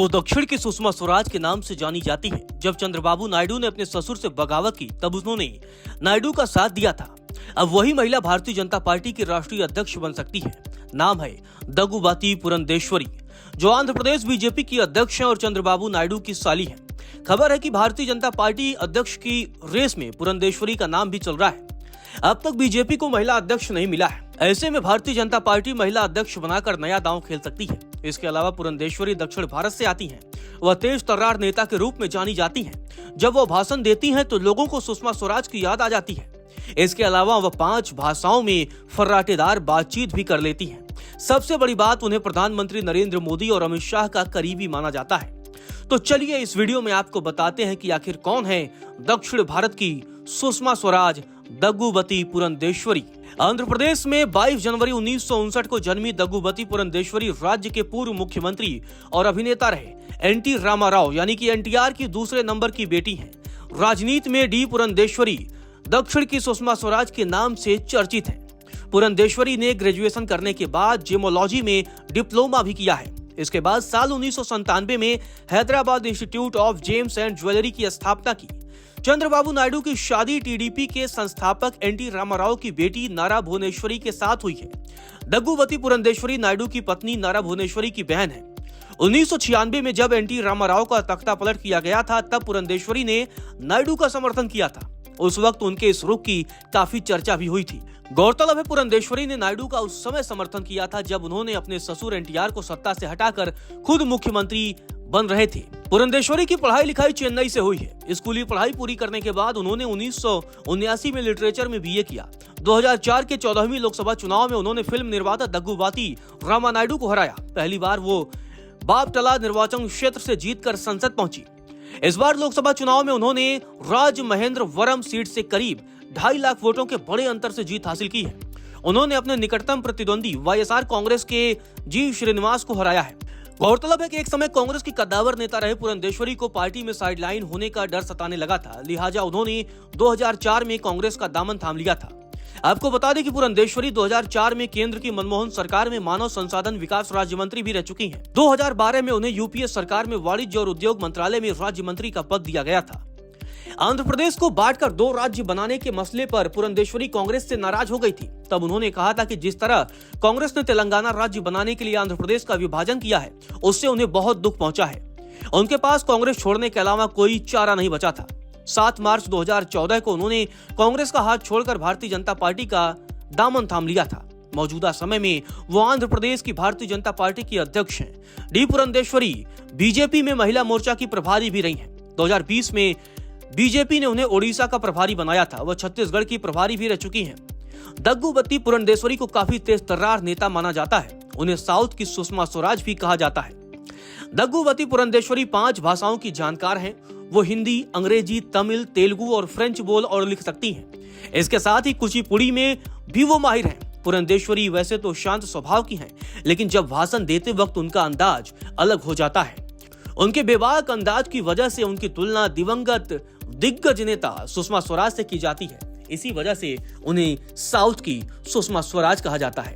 वो दक्षिण की सुषमा स्वराज के नाम से जानी जाती हैं। जब चंद्रबाबू नायडू ने अपने ससुर से बगावत की तब उन्होंने नायडू का साथ दिया था। अब वही महिला भारतीय जनता पार्टी की राष्ट्रीय अध्यक्ष बन सकती है। नाम है दग्गुबाती पुरंदेश्वरी, जो आंध्र प्रदेश बीजेपी की अध्यक्ष हैं और चंद्रबाबू नायडू की साली हैं। खबर है कि भारतीय जनता पार्टी अध्यक्ष की रेस में पुरंदेश्वरी का नाम भी चल रहा है। अब तक बीजेपी को महिला अध्यक्ष नहीं मिला है। ऐसे में भारतीय जनता पार्टी महिला अध्यक्ष बनाकर नया दांव खेल सकती है। इसके अलावा पुरंदेश्वरी दक्षिण भारत से आती हैं। वह तेज तर्रार नेता के रूप में जानी जाती हैं। जब वो भाषण देती हैं तो लोगों को सुषमा स्वराज की याद आ जाती है। इसके अलावा वह 5 भाषाओं में फर्राटेदार बातचीत भी कर लेती हैं। सबसे बड़ी बात, उन्हें प्रधानमंत्री नरेंद्र मोदी और अमित शाह का करीबी माना जाता है। तो चलिए इस वीडियो में आपको बताते हैं कि आखिर कौन है दक्षिण भारत की सुषमा स्वराज दग्गुबती पुरंदेश्वरी। आंध्र प्रदेश में 22 जनवरी 1959 को जन्मी दग्गुबती पुरंदेश्वरी राज्य के पूर्व मुख्यमंत्री और अभिनेता रहे एनटी रामाराव यानी कि एनटीआर की दूसरे नंबर की बेटी हैं। राजनीति में डी पुरंदेश्वरी दक्षिण की सुषमा स्वराज के नाम से चर्चित हैं। पुरंदेश्वरी ने ग्रेजुएशन करने के बाद जेमोलॉजी में डिप्लोमा भी किया है। इसके बाद साल 1997 में Hyderabad institute of James and jewellery की स्थापना की। चंद्रबाबू नायडू की शादी टीडीपी के संस्थापक एनटी रामाराव की बेटी नारा भुवनेश्वरी के साथ हुई है। दग्गुबती पुरंदेश्वरी नायडू की पत्नी नारा भुवनेश्वरी की बहन है। 1996 में जब एनटी रामाराव का तख्ता पलट किया गया था तब पुरंदेश्वरी ने नायडू का समर्थन किया था। उस वक्त उनके इस रुख की काफी चर्चा भी हुई थी। गौरतलब है पुरंदेश्वरी ने नायडू का उस समय समर्थन किया था जब उन्होंने अपने ससुर एनटीआर को सत्ता से हटाकर खुद मुख्यमंत्री बन रहे थे। पुरंदेश्वरी की पढ़ाई लिखाई चेन्नई से हुई है। स्कूली पढ़ाई पूरी करने के बाद उन्होंने 1979 में लिटरेचर में बीए किया। 2004 के 14वीं लोकसभा चुनाव में उन्होंने फिल्म निर्माता दग्गुबाती रामानायडू को हराया। पहली बार वो बापटला निर्वाचन क्षेत्र से जीतकर संसद पहुंची। इस बार लोकसभा चुनाव में उन्होंने राजमहेंद्रवरम सीट से करीब 2.5 लाख वोटों के बड़े अंतर से जीत हासिल की है। उन्होंने अपने निकटतम प्रतिद्वंदी वाईएसआर कांग्रेस के जी श्रीनिवास को हराया है। गौरतलब है कि एक समय कांग्रेस की कद्दावर नेता रहे पुरंदेश्वरी को पार्टी में साइडलाइन होने का डर सताने लगा था, लिहाजा उन्होंने 2004 में कांग्रेस का दामन थाम लिया था। आपको बता दें कि पुरंदेश्वरी 2004 में केंद्र की मनमोहन सरकार में मानव संसाधन विकास राज्य मंत्री भी रह चुकी हैं। 2012 में उन्हें यूपीए सरकार में वाणिज्य और उद्योग मंत्रालय में राज्य मंत्री का पद दिया गया था। आंध्र प्रदेश को बांटकर 2 राज्य बनाने के मसले पर पुरंदेश्वरी कांग्रेस से नाराज हो गई थी। तब उन्होंने कहा था कि जिस तरह कांग्रेस ने तेलंगाना राज्य बनाने के लिए आंध्र प्रदेश का विभाजन किया है उससे उन्हें बहुत दुख पहुंचा है। उनके पास कांग्रेस छोड़ने के अलावा कोई चारा नहीं बचा था। 7 मार्च 2014 को उन्होंने कांग्रेस का हाथ छोड़कर भारतीय जनता पार्टी का दामन थाम लिया था। मौजूदा समय में वो आंध्र प्रदेश की भारतीय जनता पार्टी की अध्यक्ष हैं। डी पुरंदेश्वरी बीजेपी में महिला मोर्चा की प्रभारी भी रही हैं। 2020 में बीजेपी ने उन्हें ओडिशा का प्रभारी बनाया था। वह छत्तीसगढ़ की प्रभारी भी रह चुकी हैं। दग्गुबती पुरंदेश्वरी को काफी तेज तर्रार नेता माना जाता है। उन्हें साउथ की सुषमा स्वराज भी कहा जाता है। दग्गुबती पुरंदेश्वरी 5 भाषाओं की जानकार हैं। वो हिंदी, अंग्रेजी, तमिल, तेलुगु और फ्रेंच बोल और लिख सकती हैं। इसके साथ ही कुचिपुड़ी में भी वो माहिर हैं। पुरंदेश्वरी वैसे तो शांत स्वभाव की हैं, लेकिन जब भाषण देते वक्त उनका अंदाज अलग हो जाता है। उनके बेबाक अंदाज की वजह से उनकी तुलना दिवंगत दिग्गज नेता सुषमा स्वराज से की जाती है। इसी वजह से उन्हें साउथ की सुषमा स्वराज कहा जाता है।